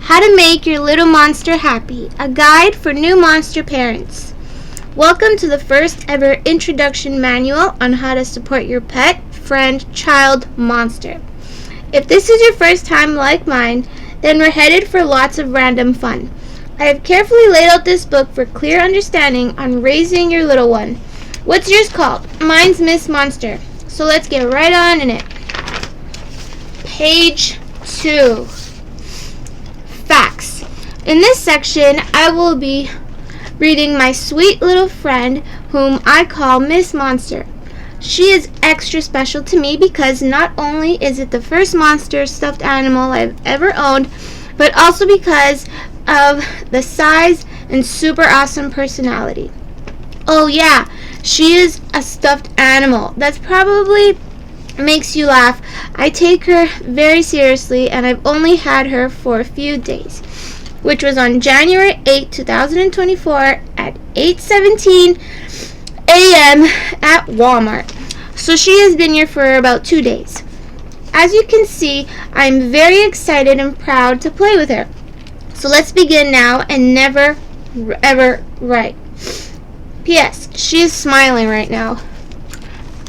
How to Make Your Little Monster Happy, a guide for new monster parents. Welcome to the first ever introduction manual on how to support your pet, friend, child, monster. If this is your first time like mine, then we're headed for lots of random fun. I have carefully laid out this book for clear understanding on raising your little one. What's yours called? Mine's Miss Monster. So let's get right on in it. Page 2. Facts. In this section, I will be reading my sweet little friend whom I call Miss Monster. She is extra special to me because not only is it the first monster stuffed animal I've ever owned, but also because of the size and super awesome personality. Oh yeah, she is a stuffed animal. That's probably makes you laugh. I take her very seriously, and I've only had her for a few days, which was on January 8, 2024 at 8:17 a.m. at Walmart. So she has been here for about 2 days. As you can see, I'm very excited and proud to play with her. So let's begin now and never ever write. P.S. She is smiling right now.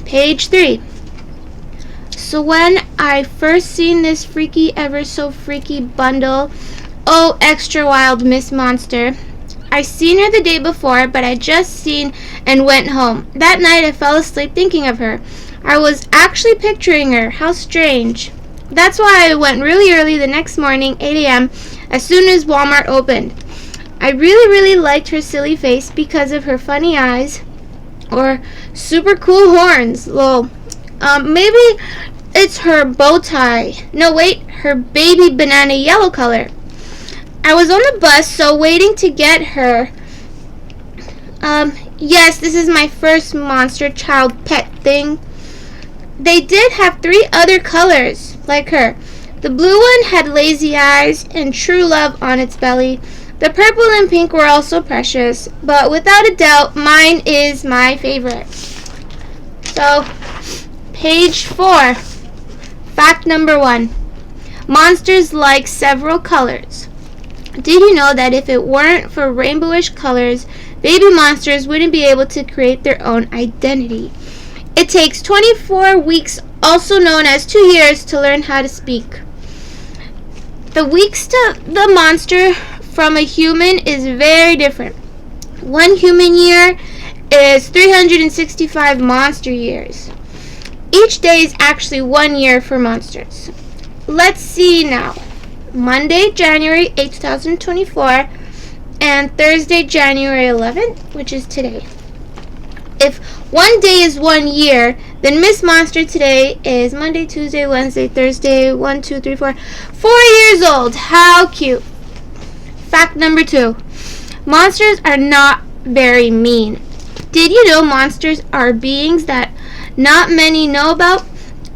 Page 3. So when I first seen this freaky ever so freaky bundle, oh extra wild Miss Monster, I seen her the day before, but I just seen and went home. That night I fell asleep thinking of her. I was actually picturing her. How strange. That's why I went really early the next morning, 8 a.m., as soon as Walmart opened. I really liked her silly face because of her funny eyes or super cool horns. Lol. Maybe it's her bow tie. No, wait, her baby banana yellow color. I was on the bus, so waiting to get her. Yes, this is my first monster child pet thing. They did have 3 other colors, like her. The blue one had lazy eyes and true love on its belly. The purple and pink were also precious, but without a doubt, mine is my favorite. So, page 4. Fact number 1. Monsters like several colors. Did you know that if it weren't for rainbowish colors, baby monsters wouldn't be able to create their own identity? It takes 24 weeks, also known as 2 years, to learn how to speak. The weeks to the monster from a human is very different. 1 human year is 365 monster years. Each day is actually 1 year for monsters. Let's see now. Monday, January 8, 2024, and Thursday, January 11th, which is today. If 1 day is 1 year, then Miss Monster today is Monday, Tuesday, Wednesday, Thursday, 1, 2, 3, 4, 4 years old. How cute. Fact number 2. Monsters are not very mean. Did you know monsters are beings that not many know about?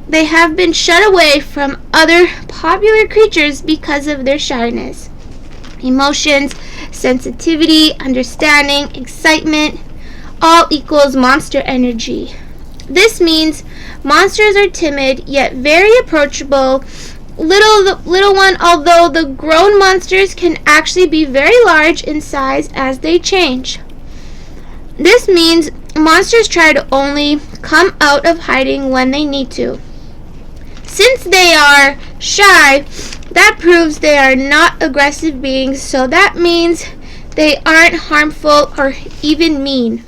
They have been shut away from other popular creatures because of their shyness. Emotions, sensitivity, understanding, excitement, all equals monster energy. This means monsters are timid yet very approachable. Little one, although the grown monsters can actually be very large in size as they change. This means monsters try to only come out of hiding when they need to. Since they are shy, that proves they are not aggressive beings, so that means they aren't harmful or even mean.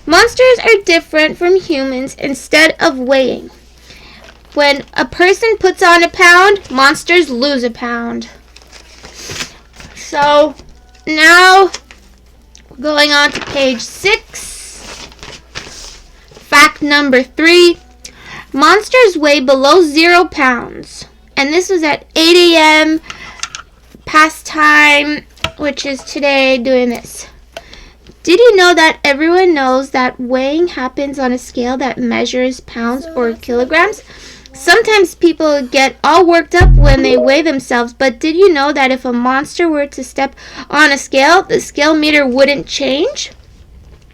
Monsters are different from humans instead of weighing. When a person puts on a pound, monsters lose a pound. So, now going on to page 6. Fact number 3. Monsters weigh below 0 pounds. And this was at 8 a.m. past time, which is today, doing this. Did you know that everyone knows that weighing happens on a scale that measures pounds or kilograms? Sometimes people get all worked up when they weigh themselves, but did you know that if a monster were to step on a scale, the scale meter wouldn't change?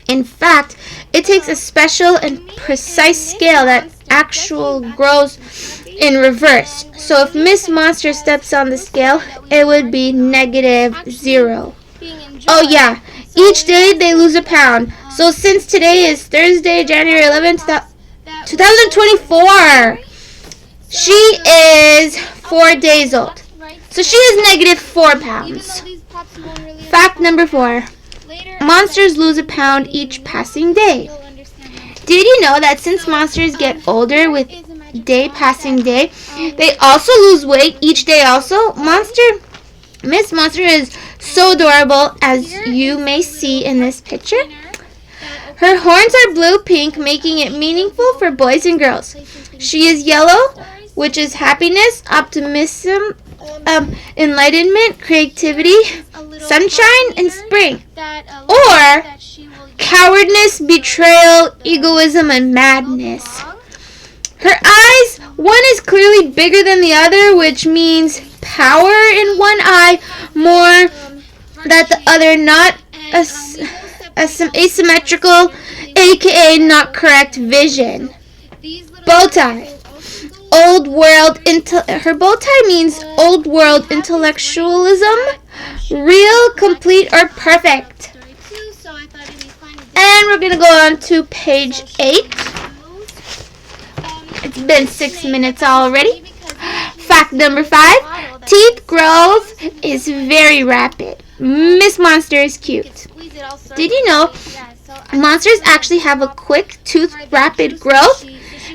In fact, it takes a special and precise scale that actually grows in reverse. So if Miss Monster steps on the scale, it would be -0. Oh yeah, each day they lose a pound. So since today is Thursday, January 11th, 2024, she is 4 days old. So she is -4 pounds. Fact number 4. Monsters lose a pound each passing day. Did you know that since monsters get older with day passing day, they also lose weight each day also? Miss Monster is so adorable, as you may see in this picture. Her horns are blue-pink, making it meaningful for boys and girls. She is yellow, which is happiness, optimism, enlightenment, creativity, sunshine, and spring. Or cowardness, betrayal, egoism, and madness. Her eyes, one is clearly bigger than the other, which means power in one eye, more than the other, not asymmetrical, aka not correct vision. Bow tie. Old world. Her bow tie means old world intellectualism, real, complete, or perfect. And we're going to go on to page 8. It's been 6 minutes already. Fact number 5. Teeth growth is very rapid. Miss Monster is cute. Did you know monsters actually have a quick tooth rapid growth?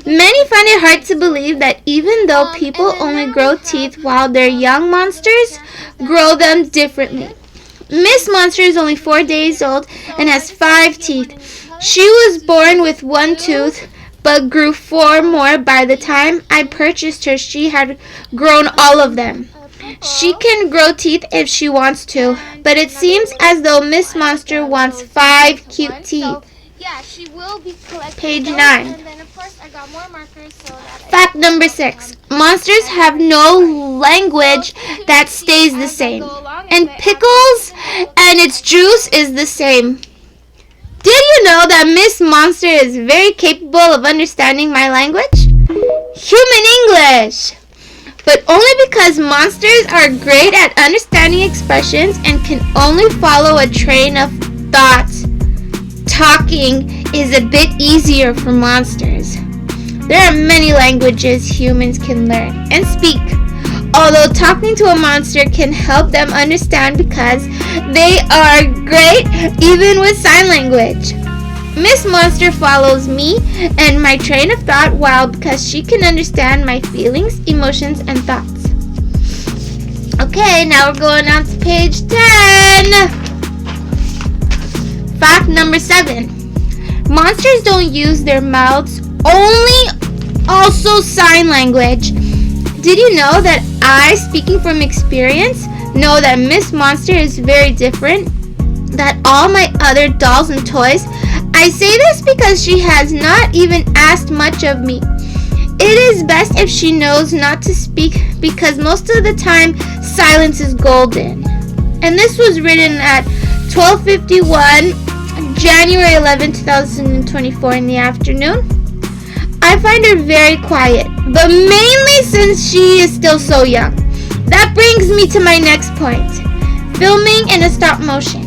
Many find it hard to believe that even though people only grow teeth while they're young, monsters grow them differently. Miss Monster is only 4 days old and has 5 teeth. She was born with 1 tooth, but grew 4 more by the time I purchased her. She had grown all of them. She can grow teeth if she wants to, but it seems as though Miss Monster wants 5 cute teeth. Page 9. Fact number 6. Monsters have no language that stays the same. And pickles and its juice is the same. Did you know that Miss Monster is very capable of understanding my language? Human English! But only because monsters are great at understanding expressions and can only follow a train of thought. Talking is a bit easier for monsters. There are many languages humans can learn and speak, although talking to a monster can help them understand because they are great even with sign language. Miss Monster follows me and my train of thought well because she can understand my feelings, emotions, and thoughts. Okay, now we're going on to page 10. Fact number 7. Monsters don't use their mouths, also sign language. Did you know that I, speaking from experience, know that Miss Monster is very different than all my other dolls and toys? I say this because she has not even asked much of me. It is best if she knows not to speak because most of the time silence is golden. And this was written at 12:51 January 11, 2024 in the afternoon. I find her very quiet, but mainly since she is still so young. That brings me to my next point. Filming in a stop motion.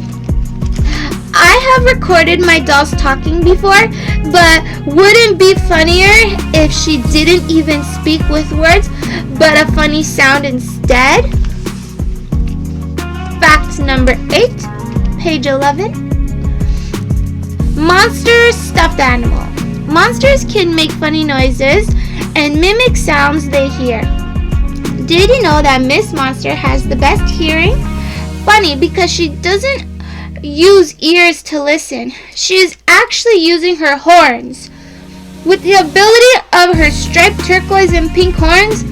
I have recorded my dolls talking before, but wouldn't it be funnier if she didn't even speak with words, but a funny sound instead? Fact number 8, page 11. Monster stuffed animal. Monsters can make funny noises and mimic sounds they hear. Did you know that Miss Monster has the best hearing? Funny because she doesn't use ears to listen. She is actually using her horns. With the ability of her striped turquoise and pink horns,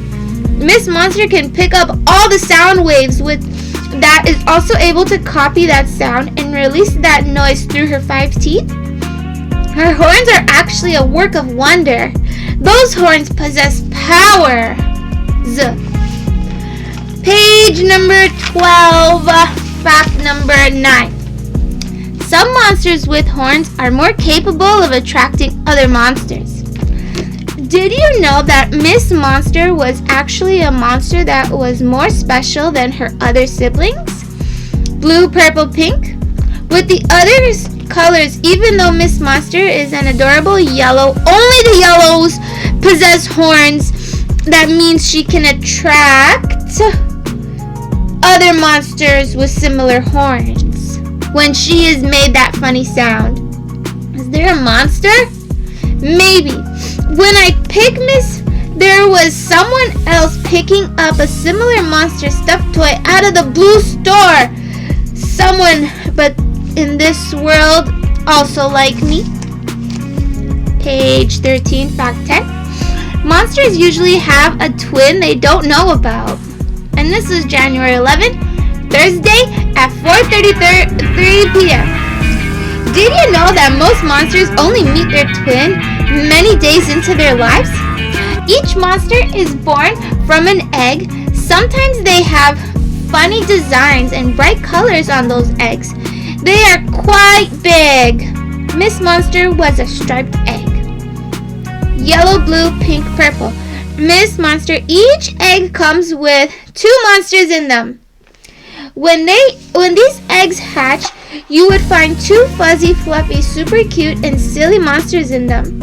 Miss Monster can pick up all the sound waves with that is also able to copy that sound and release that noise through her 5 teeth. Her horns are actually a work of wonder. Those horns possess power. Page number 12, fact number 9. Some monsters with horns are more capable of attracting other monsters. Did you know that Miss Monster was actually a monster that was more special than her other siblings? Blue, purple, pink. With the other colors, even though Miss Monster is an adorable yellow, only the yellows possess horns. That means she can attract other monsters with similar horns when she is made that funny sound. Is there a monster? Maybe. When I picked Miss, there was someone else picking up a similar monster stuffed toy out of the blue store. Someone, but in this world, also like me. Page 13, fact 10. Monsters usually have a twin they don't know about. And this is January 11th, Thursday at 4:33 p.m. Did you know that most monsters only meet their twin many days into their lives? Each monster is born from an egg. Sometimes they have funny designs and bright colors on those eggs. They are quite big. Miss Monster was a striped egg. Yellow, blue, pink, purple. Miss Monster, each egg comes with 2 monsters in them. When these eggs hatch, you would find 2 fuzzy, fluffy, super cute, and silly monsters in them.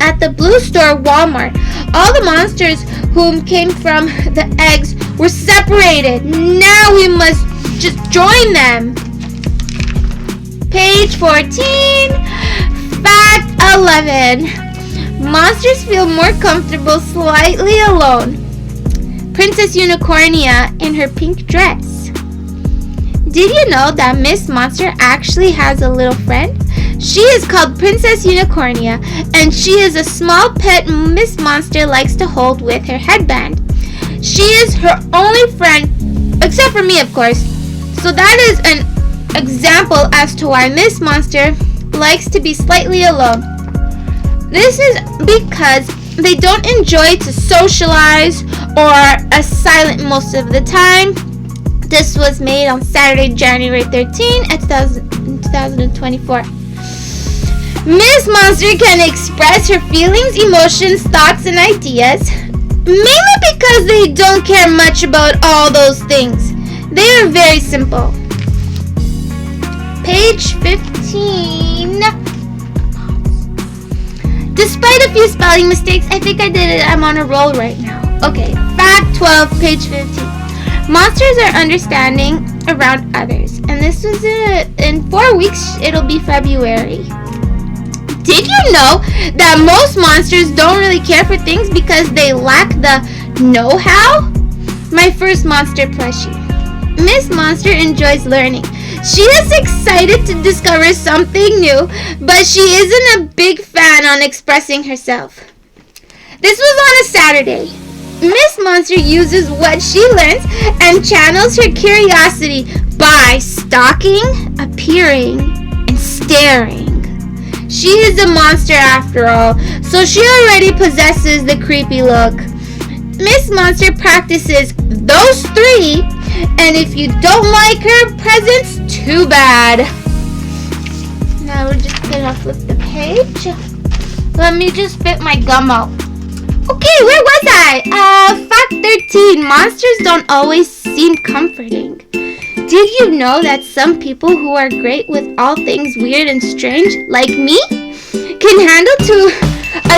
At the blue store, Walmart, all the monsters whom came from the eggs were separated. Now we must just join them. Page 14, fact 11. Monsters feel more comfortable slightly alone. Princess Unicornia in her pink dress. Did you know that Miss Monster actually has a little friend? She is called Princess Unicornia, and she is a small pet Miss Monster likes to hold with her headband. She is her only friend, except for me, of course. So that is an example as to why Miss Monster likes to be slightly alone. This is because they don't enjoy to socialize or are silent most of the time. This was made on Saturday, January 13, 2024. Miss Monster can express her feelings, emotions, thoughts, and ideas, mainly because they don't care much about all those things. They are very simple. Page 15. Despite a few spelling mistakes, I think I did it. I'm on a roll right now. Okay, fact 12, page 15. Monsters are understanding around others. And this was it. In 4 weeks, it'll be February. Did you know that most monsters don't really care for things because they lack the know-how? My first monster plushie. Miss Monster enjoys learning. She is excited to discover something new, but she isn't a big fan on expressing herself. This was on a Saturday. Miss Monster uses what she learns and channels her curiosity by stalking, appearing, and staring. She is a monster after all, so she already possesses the creepy look. Miss Monster practices those 3, and if you don't like her presence, too bad. Now we're just gonna flip the page. Let me just spit my gum out. Okay, where was I? Fact 13. Monsters don't always seem comforting. Did you know that some people who are great with all things weird and strange, like me, can handle to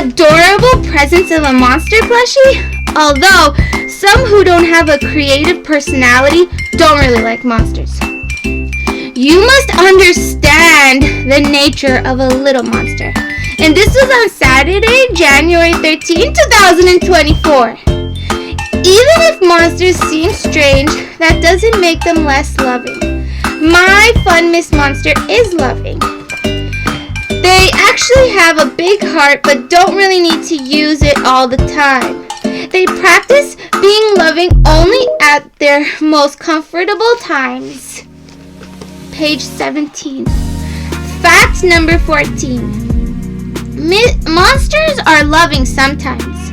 adorable presence of a monster plushie? Although, some who don't have a creative personality don't really like monsters. You must understand the nature of a little monster. And this was on Saturday, January 13, 2024. Even if monsters seem strange, that doesn't make them less loving. My fun Miss Monster is loving. They actually have a big heart but don't really need to use it all the time. They practice being loving only at their most comfortable times. Page 17. Fact number 14. Monsters are loving sometimes.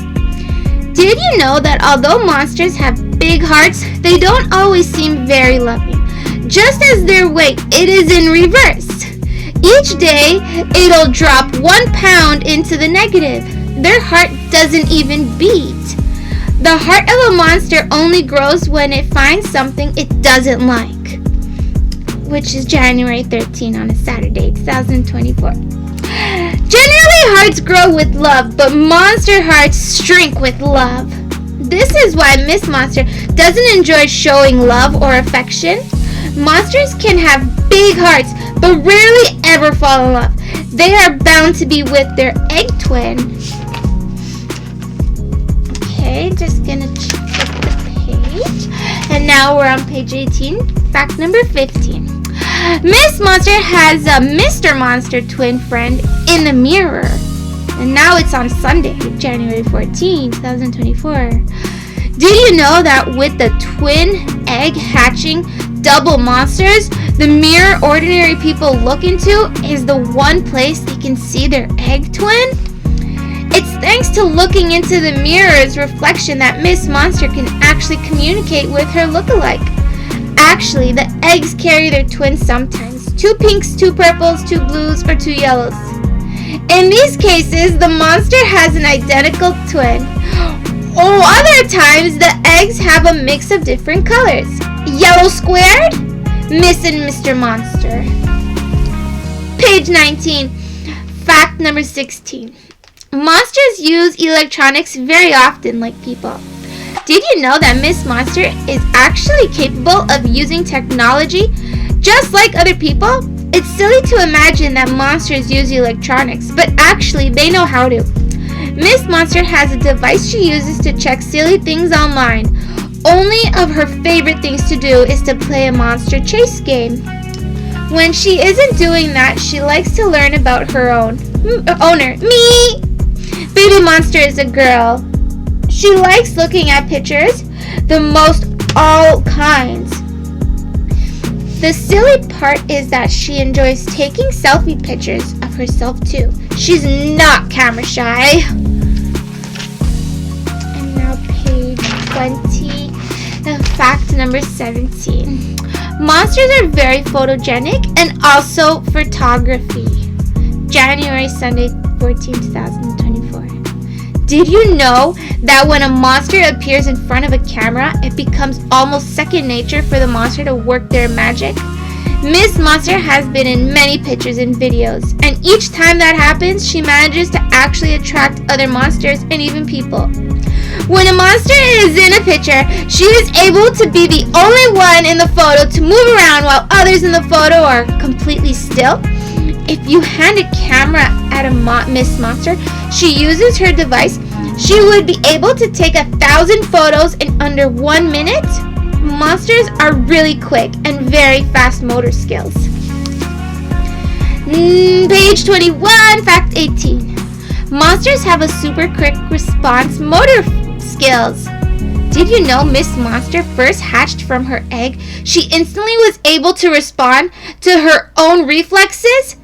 Did you know that although monsters have big hearts, they don't always seem very loving? Just as their weight, it is in reverse. Each day, it'll drop 1 pound into the negative. their heart doesn't even beat. The heart of a monster only grows when it finds something it doesn't like, which is January 13 on a Saturday, 2024. Generally, hearts grow with love, but monster hearts shrink with love. This is why Miss Monster doesn't enjoy showing love or affection. Monsters can have big hearts, but rarely ever fall in love. They are bound to be with their egg twin. Okay, just gonna check the page. And now we're on page 18, fact number 15. Miss Monster has a Mr. Monster twin friend in the mirror. And now it's on Sunday, January 14, 2024. Did you know that with the twin egg hatching double monsters, the mirror ordinary people look into is the one place they can see their egg twin? It's thanks to looking into the mirror's reflection that Miss Monster can actually communicate with her lookalike. Actually, the eggs carry their twins sometimes. 2 pinks, 2 purples, 2 blues, or 2 yellows. In these cases, the monster has an identical twin. Or other times, the eggs have a mix of different colors. Yellow squared, Miss and Mr. Monster. Page 19, fact number 16. Monsters use electronics very often like people. Did you know that Miss Monster is actually capable of using technology just like other people? It's silly to imagine that monsters use electronics, but actually they know how to. Miss Monster has a device she uses to check silly things online. Only of her favorite things to do is to play a monster chase game. When she isn't doing that, she likes to learn about her owner. Me! Baby Monster is a girl. She likes looking at pictures, the most all kinds. The silly part is that she enjoys taking selfie pictures of herself too. She's not camera shy. And now page 20, fact number 17. Monsters are very photogenic and also photography. January, Sunday, 14, 2024. Did you know that when a monster appears in front of a camera, it becomes almost second nature for the monster to work their magic? Miss Monster has been in many pictures and videos, and each time that happens, she manages to actually attract other monsters and even people. When a monster is in a picture, she is able to be the only one in the photo to move around while others in the photo are completely still. If you hand a camera at a Miss Monster, she uses her device, she would be able to take 1,000 photos in under 1 minute. Monsters are really quick and very fast motor skills. Page 21, fact 18. Monsters have a super quick response motor skills. Did you know Miss Monster first hatched from her egg? She instantly was able to respond to her own reflexes.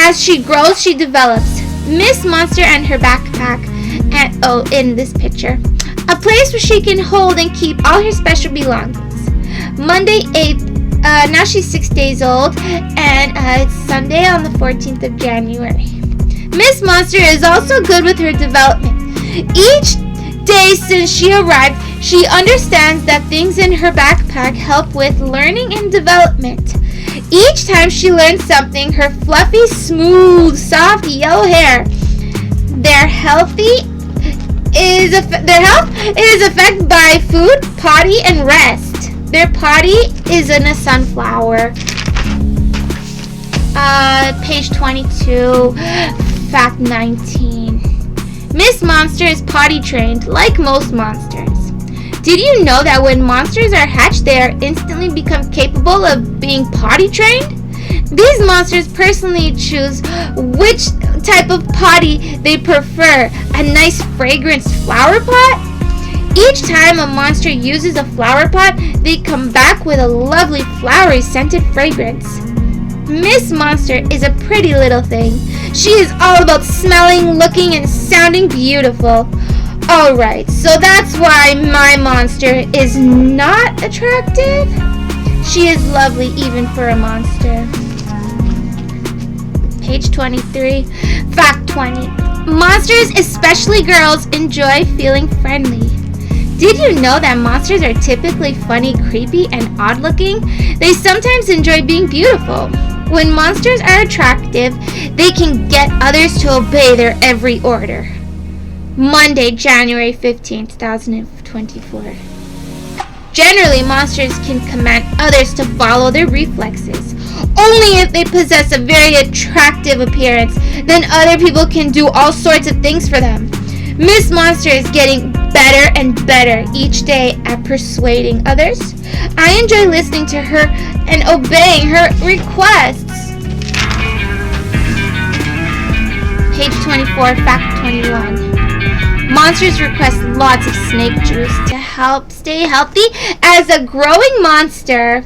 As she grows, she develops. Miss Monster and her backpack, in this picture, a place where she can hold and keep all her special belongings. Monday 8th, now she's 6 days old, and it's Sunday on the 14th of January. Miss Monster is also good with her development. Each day since she arrived, she understands that things in her backpack help with learning and development. Each time she learns something, her fluffy, smooth, soft yellow hair, their health is affected by food, potty, and rest. Their potty is in a sunflower. Page 22, fact 19. Miss Monster is potty trained like most monsters. Did you know that when monsters are hatched, they are instantly become capable of being potty trained? These monsters personally choose which type of potty they prefer. A nice fragrance flower pot? Each time a monster uses a flower pot, they come back with a lovely flowery scented fragrance. Miss Monster is a pretty little thing. She is all about smelling, looking, and sounding beautiful. Alright, so that's why my monster is not attractive. She is lovely even for a monster. Page 23, fact 20. Monsters, especially girls, enjoy feeling friendly. Did you know that monsters are typically funny, creepy, and odd-looking? They sometimes enjoy being beautiful. When monsters are attractive, they can get others to obey their every order. Monday, January 15, 2024. Generally, monsters can command others to follow their reflexes. Only if they possess a very attractive appearance, then other people can do all sorts of things for them. Miss Monster is getting better and better each day at persuading others. I enjoy listening to her and obeying her requests. Page 24, Fact 21. Monsters request lots of snake juice to help stay healthy as a growing monster.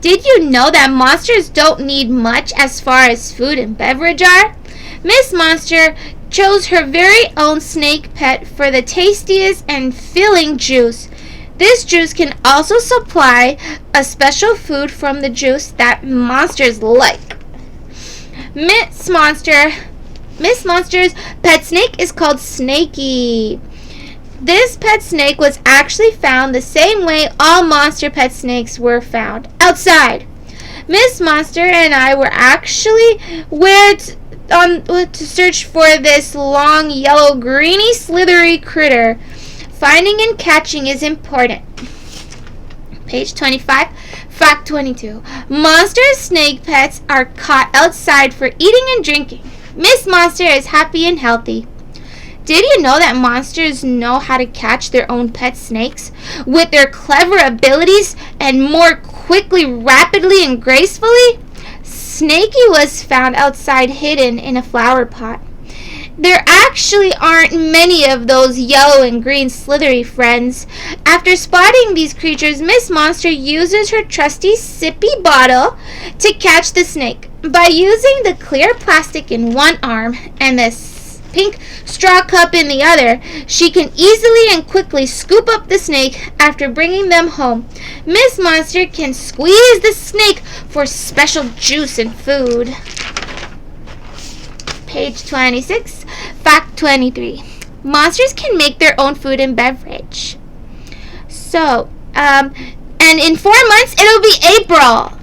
Did you know that monsters don't need much as far as food and beverage are? Miss Monster chose her very own snake pet for the tastiest and filling juice. This juice can also supply a special food from the juice that monsters like. Miss Monster's pet snake is called Snakey. This pet snake was actually found the same way all monster pet snakes were found, outside. Miss Monster and I were actually to search for this long, yellow, greeny, slithery critter. Finding and catching is important. Page 25, Fact 22. Monster snake pets are caught outside for eating and drinking. Miss Monster is happy and healthy. Did you know that monsters know how to catch their own pet snakes with their clever abilities and more quickly, rapidly, and gracefully? Snakey was found outside hidden in a flower pot. There actually aren't many of those yellow and green slithery friends. After spotting these creatures, Miss Monster uses her trusty sippy bottle to catch the snake. By using the clear plastic in one arm and the pink straw cup in the other, she can easily and quickly scoop up the snake after bringing them home. Miss Monster can squeeze the snake for special juice and food. Page 26, Fact 23. Monsters can make their own food and beverage. And in 4 months, it'll be April.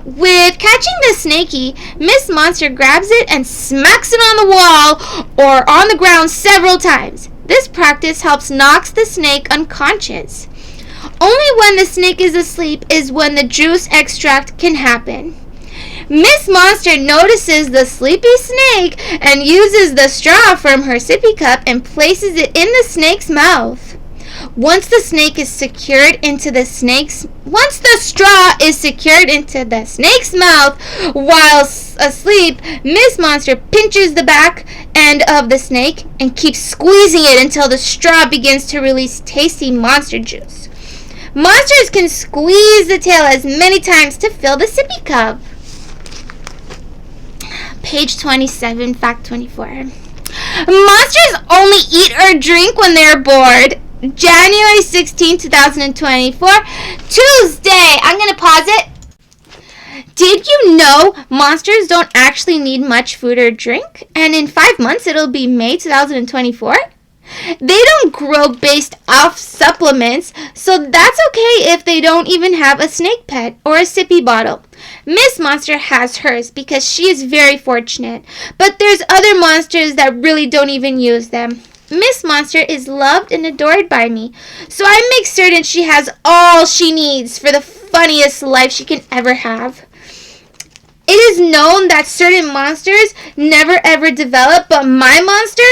With catching the snakey, Miss Monster grabs it and smacks it on the wall or on the ground several times. This practice helps knock the snake unconscious. Only when the snake is asleep is when the juice extract can happen. Miss Monster notices the sleepy snake and uses the straw from her sippy cup and places it in the snake's mouth. Once the straw is secured into the snake's mouth while asleep, Miss Monster pinches the back end of the snake and keeps squeezing it until the straw begins to release tasty monster juice. Monsters can squeeze the tail as many times to fill the sippy cup. Page 27, Fact 24. Monsters only eat or drink when they are bored. January 16, 2024, Tuesday. I'm going to pause it. Did you know monsters don't actually need much food or drink? And in 5 months, it'll be May 2024. They don't grow based off supplements, so that's okay if they don't even have a snake pet or a sippy bottle. Miss Monster has hers because she is very fortunate, but there's other monsters that really don't even use them. Miss Monster is loved and adored by me, so I make certain she has all she needs for the funniest life she can ever have. It is known that certain monsters never ever develop, but my monster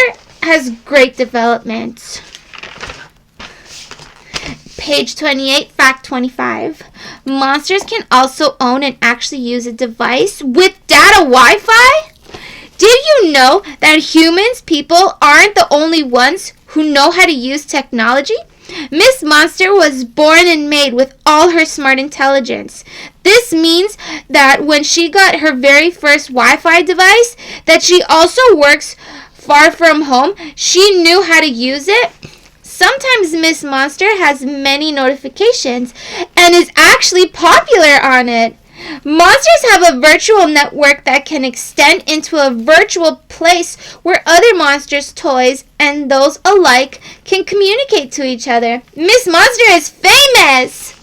has great development. Page 28, Fact 25. Monsters can also own and actually use a device with data Wi-Fi? Did you know that people aren't the only ones who know how to use technology? Miss Monster was born and made with all her smart intelligence. This means that when she got her very first Wi-Fi device, that she also works far from home, she knew how to use it. Sometimes Miss Monster has many notifications and is actually popular on it. Monsters have a virtual network that can extend into a virtual place where other monsters' toys and those alike can communicate to each other. Miss Monster is famous!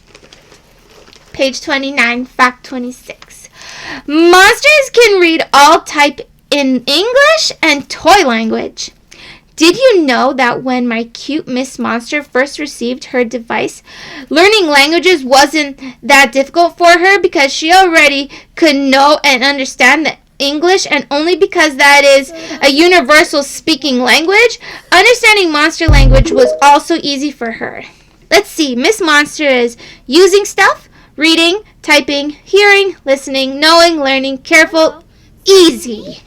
Page 29, fact 26. Monsters can read all type in English and toy language. Did you know that when my cute Miss Monster first received her device, learning languages wasn't that difficult for her because she already could know and understand the English, and only because that is a universal speaking language, understanding monster language was also easy for her. Let's see, Miss Monster is using stuff, reading, typing, hearing, listening, knowing, learning, careful, easy.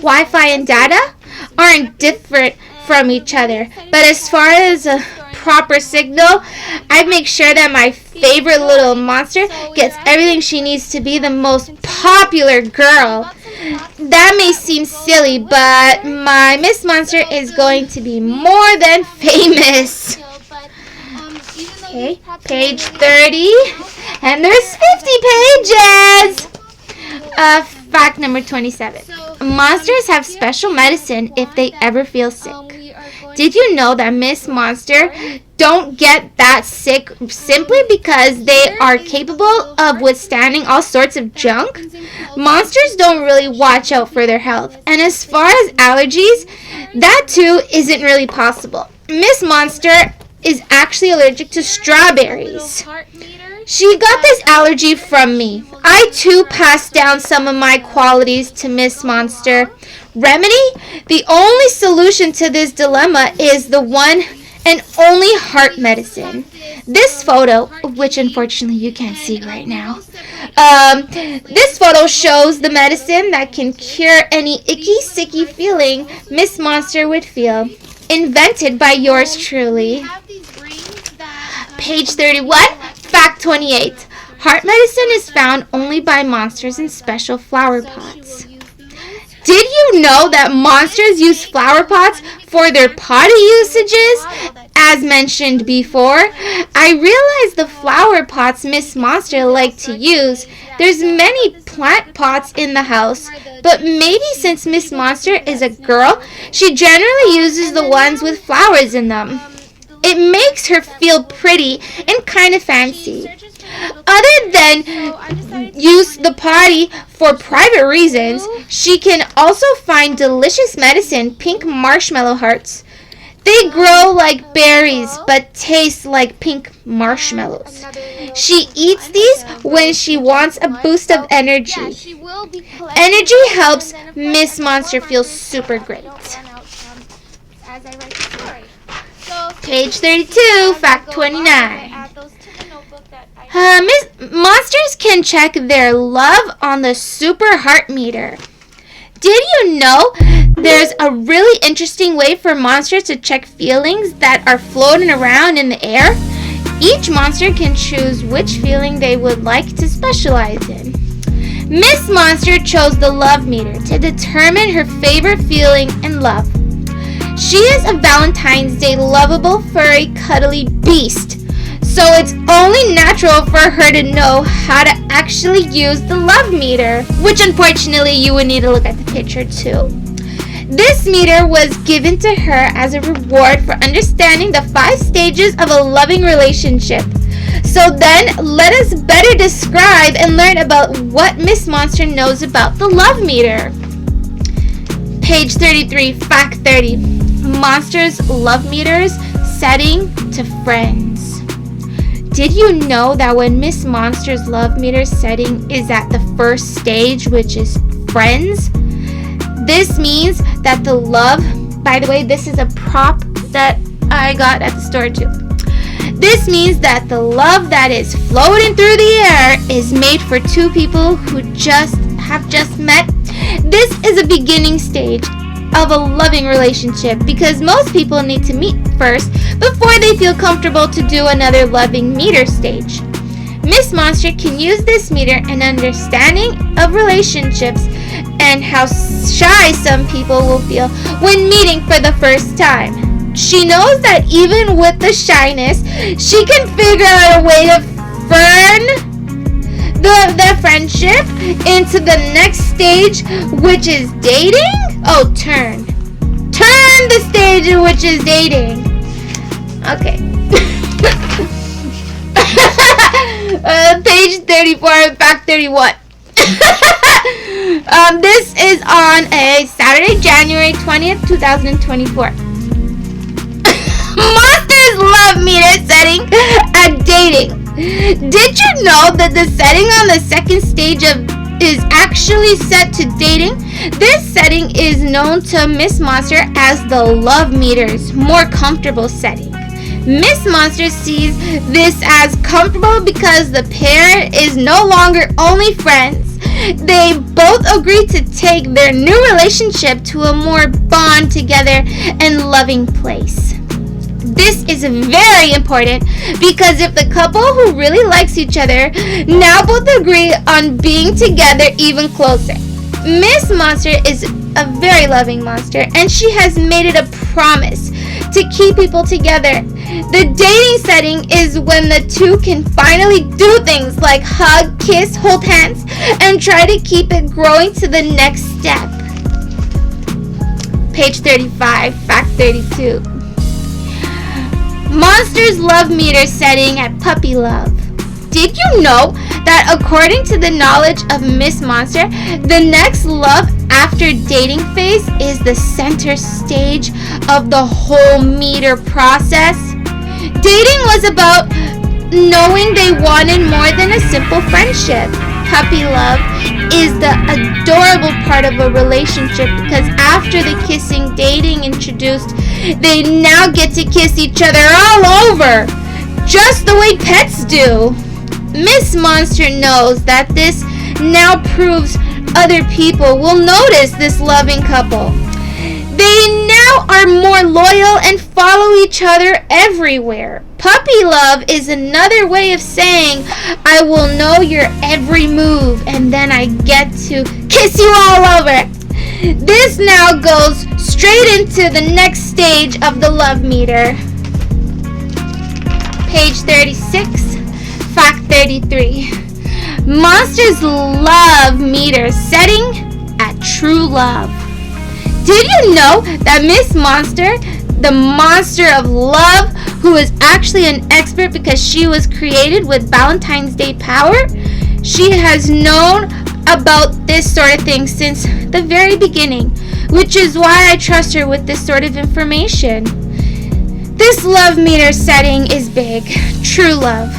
Wi-Fi and data aren't different from each other, but as far as a proper signal, I make sure that my favorite little monster gets everything she needs to be the most popular girl. That may seem silly, but my Miss Monster is going to be more than famous. Okay, page 30, and there's 50 pages. Fact number 27. Monsters have special medicine if they ever feel sick. Did you know that Miss Monster don't get that sick simply because they are capable of withstanding all sorts of junk? Monsters don't really watch out for their health. And as far as allergies, that too isn't really possible. Miss Monster is actually allergic to strawberries. She got this allergy from me. I too passed down some of my qualities to Miss Monster. Remedy? The only solution to this dilemma is the one and only heart medicine. This photo, which unfortunately you can't see right now, this photo shows the medicine that can cure any icky, sicky feeling Miss Monster would feel. Invented by yours truly. Page 31, fact 28. Heart medicine is found only by monsters in special flower pots. Did you know that monsters use flower pots for their potty usages? As mentioned before, I realize the flower pots Miss Monster liked to use. There's many plant pots in the house, but maybe since Miss Monster is a girl, she generally uses the ones with flowers in them. It makes her feel pretty and kind of fancy. Other than use the potty for private reasons, she can also find delicious medicine, pink marshmallow hearts. They grow like berries but taste like pink marshmallows. She eats these when she wants a boost of energy. Energy helps Miss Monster feel super great. Page 32, fact 29. Monsters can check their love on the super heart meter. Did you know there's a really interesting way for monsters to check feelings that are floating around in the air? Each monster can choose which feeling they would like to specialize in. Miss Monster chose the love meter to determine her favorite feeling in love. She is a Valentine's Day lovable, furry, cuddly beast. So it's only natural for her to know how to actually use the love meter, which unfortunately you would need to look at the picture too. This meter was given to her as a reward for understanding the 5 stages of a loving relationship. So then, let us better describe and learn about what Miss Monster knows about the love meter. Page 33, fact 30. Monsters' love meters setting to friends. Did you know that when Miss Monster's love meter setting is at the first stage, which is friends, this means that the love, by the way, this is a prop that I got at the store too. This means that the love that is floating through the air is made for 2 people who have just met. This is a beginning stage of a loving relationship because most people need to meet first before they feel comfortable to do another loving meter stage. Miss Monster can use this meter in understanding of relationships and how shy some people will feel when meeting for the first time. She knows that even with the shyness, she can figure out a way to the friendship into the next stage, which is dating. Oh, turn the stage, which is dating. Okay. Page 34, back 31. This is on a Saturday, January 20th, 2024. Monsters love meter setting at dating. Did you know that the setting on the second stage is actually set to dating? This setting is known to Miss Monster as the love meter's more comfortable setting. Miss Monster sees this as comfortable because the pair is no longer only friends. They both agree to take their new relationship to a more bond together and loving place. This is very important because if the couple who really likes each other now both agree on being together even closer. Miss Monster is a very loving monster, and she has made it a promise to keep people together. The dating setting is when the two can finally do things like hug, kiss, hold hands, and try to keep it growing to the next step. Page 35, fact 32. Monsters love meter setting at puppy love. Did you know that according to the knowledge of Miss Monster, the next love after dating phase is the center stage of the whole meter process? Dating was about knowing they wanted more than a simple friendship. Puppy love is the adorable part of a relationship because after the kissing dating introduced, they now get to kiss each other all over, just the way pets do. Miss Monster knows that this now proves other people will notice this loving couple. They now are more loyal and follow each other everywhere. Puppy love is another way of saying, I will know your every move and then I get to kiss you all over. This now goes straight into the next stage of the love meter. Page 36, fact 33. Monsters love meter setting at true love. Did you know that Miss Monster, the monster of love, who is actually an expert because she was created with Valentine's Day power, she has known about this sort of thing since the very beginning, which is why I trust her with this sort of information. This love meter setting is big, true love.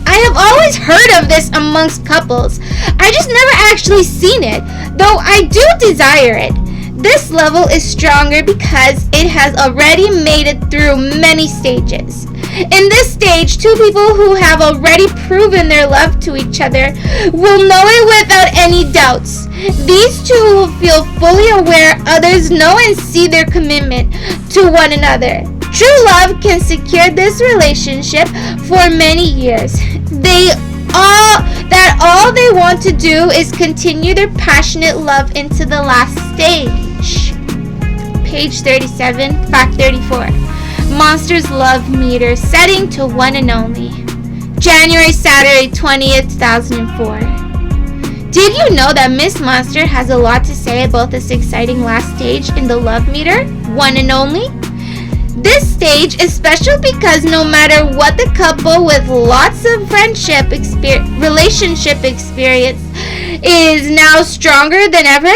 I have always heard of this amongst couples. I just never actually seen it, though I do desire it. This level is stronger because it has already made it through many stages. In this stage, two people who have already proven their love to each other will know it without any doubts. These two will feel fully aware others know and see their commitment to one another. True love can secure this relationship for many years. All they want to do is continue their passionate love into the last stage. Page 37, fact 34. Monsters love meter setting to one and only. January, Saturday, 20th, 2004. Did you know that Miss Monster has a lot to say about this exciting last stage in the love meter, one and only? This stage is special because no matter what the couple with lots of relationship experience is now stronger than ever,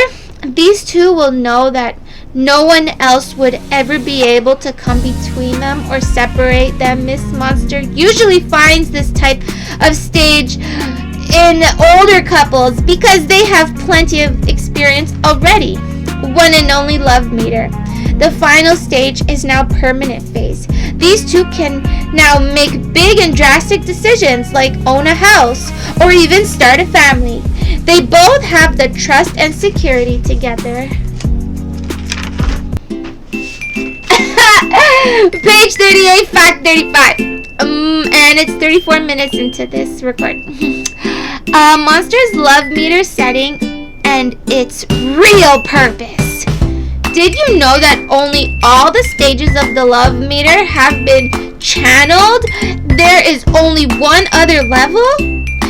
these two will know that no one else would ever be able to come between them or separate them. Miss Monster usually finds this type of stage in older couples because they have plenty of experience already. One and only love meter. The final stage is now permanent phase. These two can now make big and drastic decisions like own a house or even start a family. They both have the trust and security together. Page 38, fact 35. And it's 34 minutes into this record. Monsters love meter setting and its real purpose. Did you know that only all the stages of the love meter have been channeled? There is only one other level.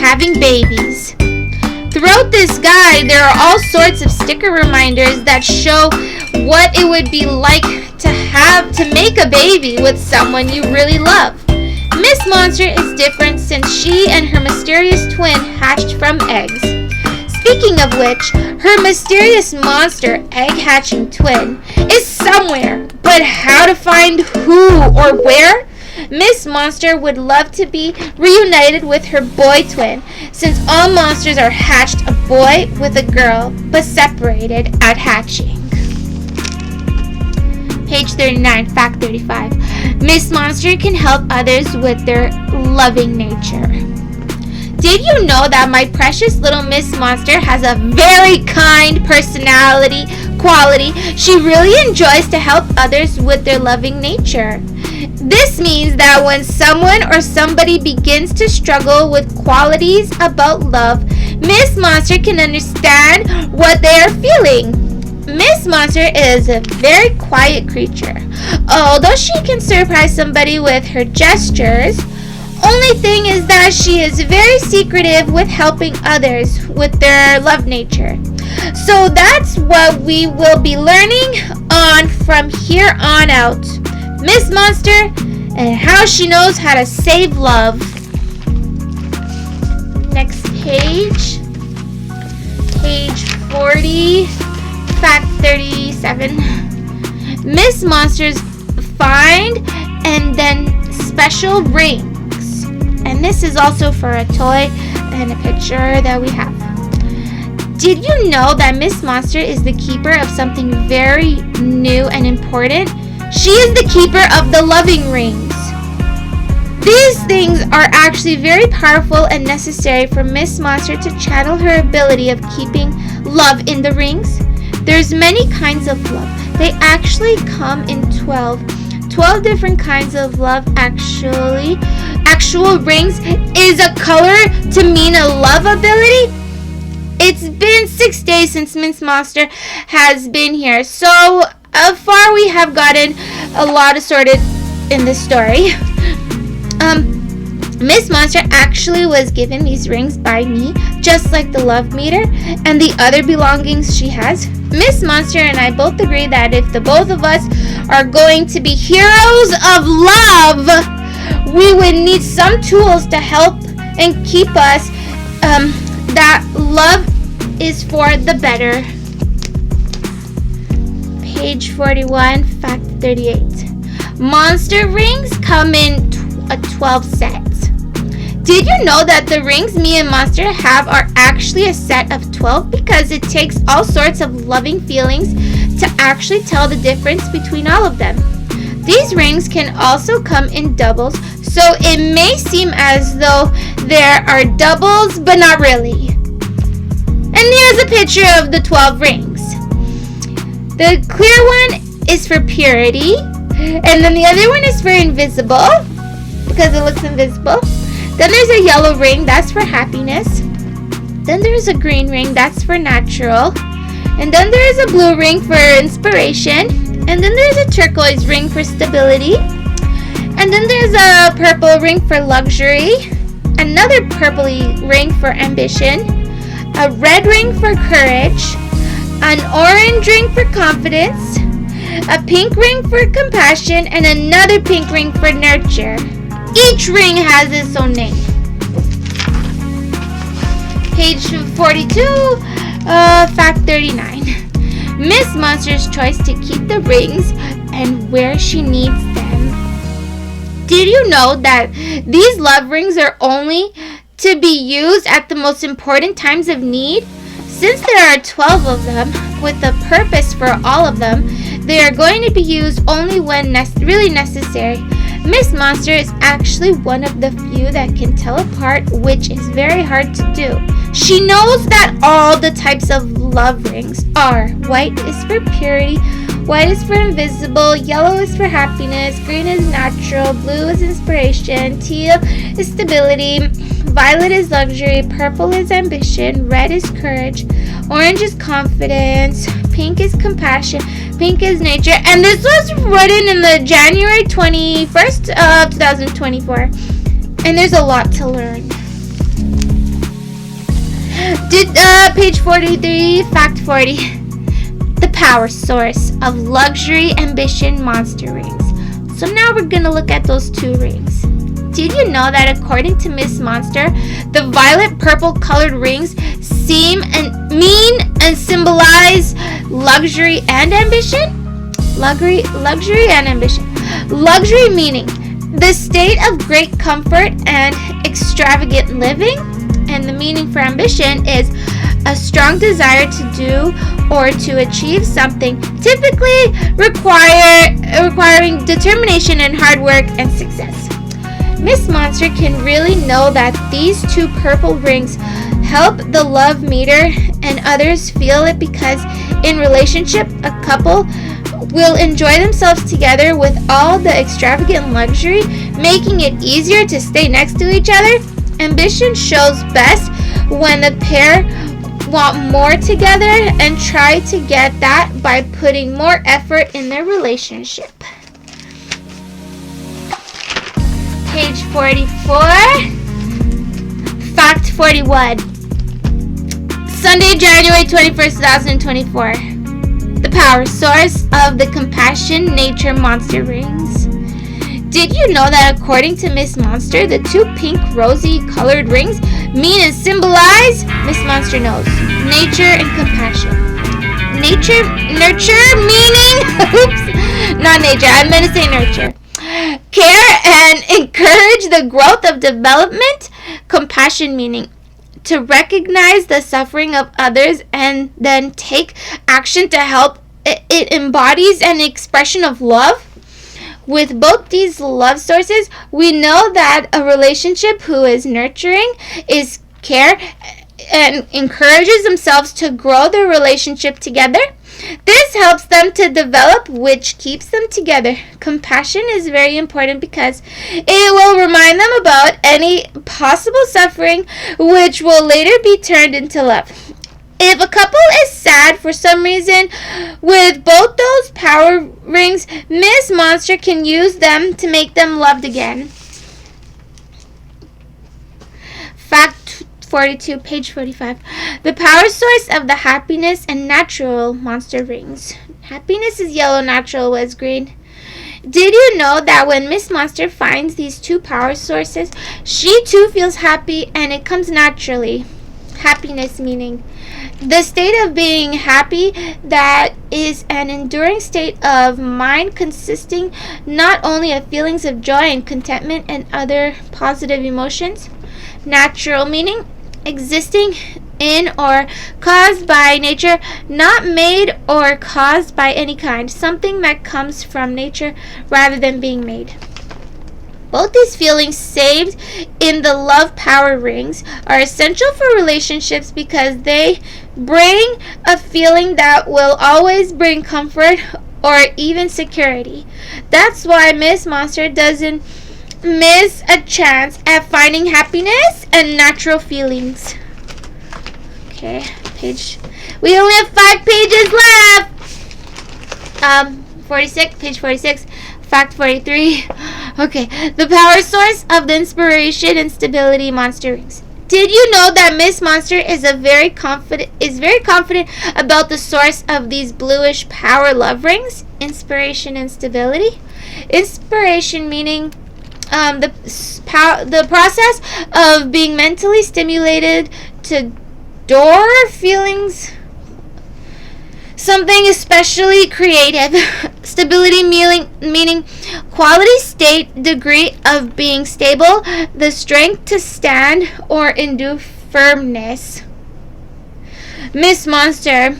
having babies. Throughout this guide, there are all sorts of sticker reminders that show what it would be like to make a baby with someone you really love. Miss Monster is different since she and her mysterious twin hatched from eggs. Speaking of which, her mysterious monster egg-hatching twin is somewhere, but how to find who or where? Miss Monster would love to be reunited with her boy twin, since all monsters are hatched a boy with a girl, but separated at hatching. Page 39, Fact 35. Miss Monster can help others with their loving nature. Did you know that my precious little Miss Monster has a very kind personality quality? She really enjoys to help others with their loving nature. This means that when someone or somebody begins to struggle with qualities about love, Miss Monster can understand what they are feeling. Miss Monster is a very quiet creature. Although she can surprise somebody with her gestures, only thing is that she is very secretive with helping others with their love nature. So that's what we will be learning on from here on out. Miss Monster and how she knows how to save love. Next page. Page 40, Fact 37. Miss Monsters find and then special rings. And this is also for a toy and a picture that we have. Did you know that Miss Monster is the keeper of something very new and important? She is the keeper of the loving rings. These things are actually very powerful and necessary for Miss Monster to channel her ability of keeping love in the rings. There's many kinds of love. They actually come in 12 different kinds of love. Actual rings is a color to mean a love ability. It's been 6 days since Miss Monster has been here, so far we have gotten a lot assorted in this story. Miss Monster actually was given these rings by me, just like the love meter and the other belongings she has. Miss Monster and I both agree that if the both of us are going to be heroes of love, we would need some tools to help and keep us that love is for the better. Page 41, Fact 38. Monster rings come in a 12 set. Did you know that the rings me and Monster have are actually a set of 12 because it takes all sorts of loving feelings to actually tell the difference between all of them? These rings can also come in doubles, so it may seem as though there are doubles, but not really. And here's a picture of the 12 rings. The clear one is for purity, and then the other one is for invisible, because it looks invisible. Then there's a yellow ring, that's for happiness. Then there's a green ring, that's for natural. And then there's a blue ring for inspiration. And then there's a turquoise ring for stability. And then there's a purple ring for luxury. Another purpley ring for ambition. A red ring for courage. An orange ring for confidence. A pink ring for compassion. And another pink ring for nurture. Each ring has its own name. Page 42, Fact 39. Miss Monster's choice to keep the rings and where she needs them. Did you know that these love rings are only to be used at the most important times of need? Since there are 12 of them, with a purpose for all of them, they are going to be used only when really necessary. Miss Monster is actually one of the few that can tell apart, which is very hard to do. She knows that all the types of love rings are. White is for purity, white is for invisible, yellow is for happiness, green is natural, blue is inspiration, teal is stability, violet is luxury, purple is ambition, red is courage, orange is confidence, pink is compassion, pink is nature. And this was written in the January 21st of 2024. And there's a lot to learn. Page 43, fact 40. The power source of luxury ambition monster rings. So now we're going to look at those 2 rings. Did you know that according to Miss Monster, the violet purple colored rings mean and symbolize luxury and ambition? Luxury and ambition. Luxury meaning the state of great comfort and extravagant living, and the meaning for ambition is a strong desire to do or to achieve something, typically requiring determination and hard work and success. Miss Monster can really know that these 2 purple rings help the love meter and others feel it, because in relationship, a couple will enjoy themselves together with all the extravagant luxury, making it easier to stay next to each other. Ambition shows best when the pair want more together and try to get that by putting more effort in their relationship. Page 44, fact 41. Sunday, January 21st, 2024. The power source of the compassion nature monster rings. Did you know that according to Miss Monster, the 2 pink rosy colored rings mean and symbolize, Miss Monster knows, nature and compassion. Nurture meaning, oops, not nature, I meant to say nurture. Care and encourage the growth of development. Compassion meaning to recognize the suffering of others and then take action to help. It embodies an expression of love. With both these love sources, we know that a relationship who is nurturing is care and encourages themselves to grow their relationship together. This helps them to develop, which keeps them together. Compassion is very important because it will remind them about any possible suffering, which will later be turned into love. If a couple is sad for some reason, with both those power rings, Miss Monster can use them to make them loved again. Fact 42, page 45. The power source of the happiness and natural monster rings. Happiness is yellow, natural was green. Did you know that when Miss Monster finds these 2 power sources, she too feels happy and it comes naturally? Happiness meaning the state of being happy that is an enduring state of mind consisting not only of feelings of joy and contentment and other positive emotions. Natural meaning existing in or caused by nature, not made or caused by any kind, something that comes from nature rather than being made. Both these feelings saved in the love power rings are essential for relationships because they bring a feeling that will always bring comfort or even security. That's why Miss Monster doesn't miss a chance at finding happiness and natural feelings. Okay, we only have 5 pages left. 46, page 46. Fact 43. Okay, the power source of the inspiration and stability monster rings. Did you know that Miss Monster is very confident about the source of these bluish power love rings? Inspiration and stability. Inspiration meaning the process of being mentally stimulated to door feelings. Something especially creative. Stability meaning quality state degree of being stable, the strength to stand or endure firmness. Miss Monster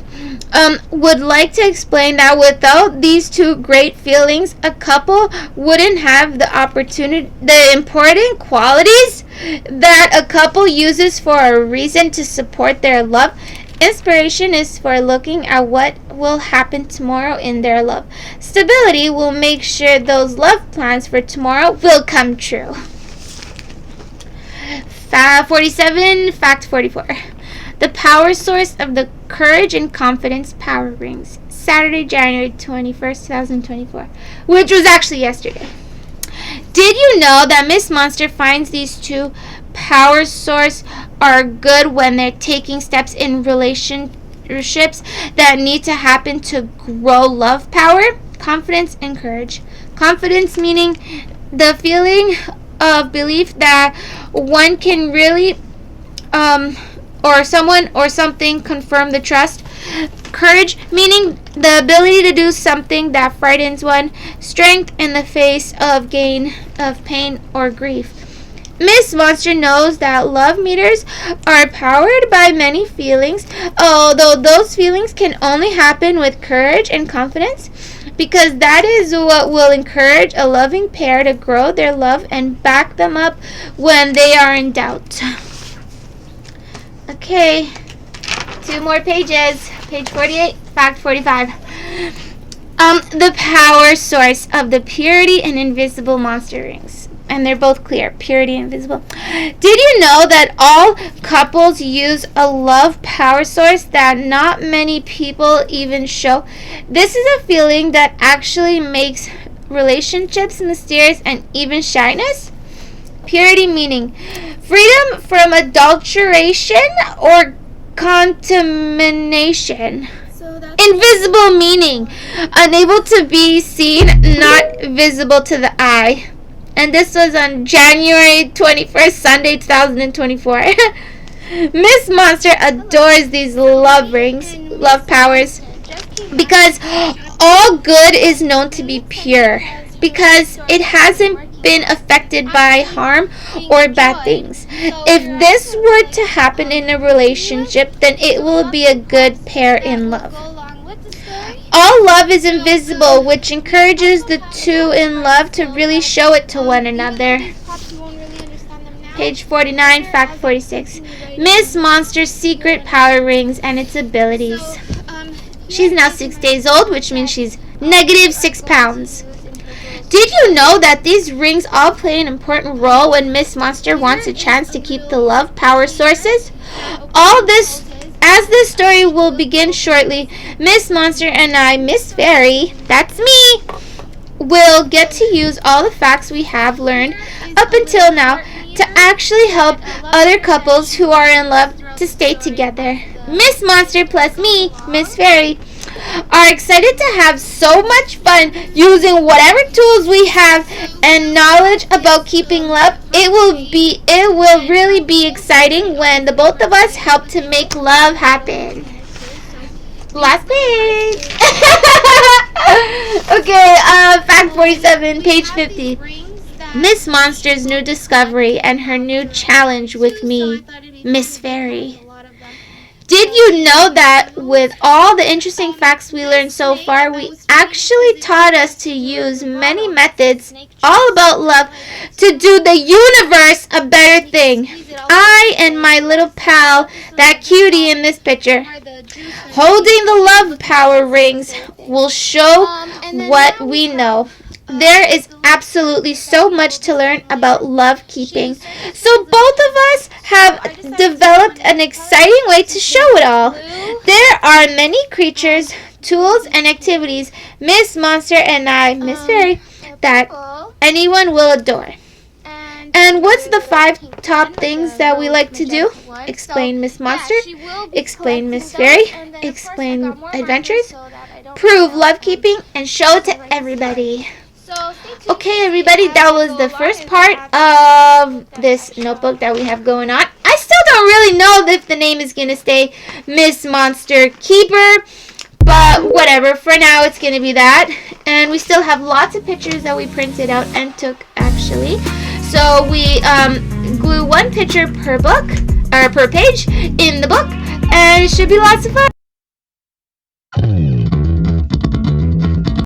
would like to explain that without these 2 great feelings, a couple wouldn't have the important qualities that a couple uses for a reason to support their love. Inspiration is for looking at what will happen tomorrow in their love. Stability will make sure those love plans for tomorrow will come true. 47, fact 44. The power source of the courage and confidence power rings. Saturday, January 21st, 2024, which was actually yesterday. Did you know that Miss Monster finds these 2 power source are good when they're taking steps in relationships that need to happen to grow love power, confidence, and courage. Confidence meaning the feeling of belief that one can really or someone or something confirm the trust. Courage meaning the ability to do something that frightens one. Strength in the face of pain or grief. Miss Monster knows that love meters are powered by many feelings, although those feelings can only happen with courage and confidence, because that is what will encourage a loving pair to grow their love and back them up when they are in doubt. Okay, 2 more pages. Page 48, fact 45. The power source of the purity and invisible monster rings. And they're both clear, purity and invisible. Did you know that all couples use a love power source that not many people even show? This is a feeling that actually makes relationships mysterious and even shyness. Purity meaning freedom from adulteration or contamination. Invisible meaning unable to be seen, not visible to the eye. And this was on January 21st, Sunday, 2024. Miss Monster adores these love rings, love powers, because all good is known to be pure, because it hasn't been affected by harm or bad things. If this were to happen in a relationship, then it will be a good pair in love. All love is invisible, which encourages the two in love to really show it to one another. Page 49, fact 46. Miss Monster's secret power rings and its abilities. She's now 6 days old, which means she's -6 pounds. Did you know that these rings all play an important role when Miss Monster wants a chance to keep the love power sources? As this story will begin shortly, Miss Monster and I, Miss Fairy, that's me, will get to use all the facts we have learned up until now to actually help other couples who are in love to stay together. Miss Monster plus me, Miss Fairy, are excited to have so much fun using whatever tools we have and knowledge about keeping love. It will really be exciting when the both of us help to make love happen. Last page. Okay, fact 47, page 50. Miss Monster's new discovery and her new challenge with me, Miss Fairy. Did you know that with all the interesting facts we learned so far, we actually taught us to use many methods all about love to do the universe a better thing? I and my little pal, that cutie in this picture, holding the love power rings, will show what we know. There is absolutely so much to learn about love keeping. So both of us have developed an exciting way to show it all. There are many creatures, tools, and activities Miss Monster and I, Miss Fairy, that anyone will adore. And what's the 5 top things that we like to do? Explain Miss Monster, explain Miss Fairy, explain adventures, prove love keeping, and show it to everybody. Okay, everybody, that was the first part of this notebook that we have going on. I still don't really know if the name is going to stay Miss Monster Keeper, but whatever. For now, it's going to be that. And we still have lots of pictures that we printed out and took, actually. So we glue 1 picture per book, or per page in the book, and it should be lots of fun.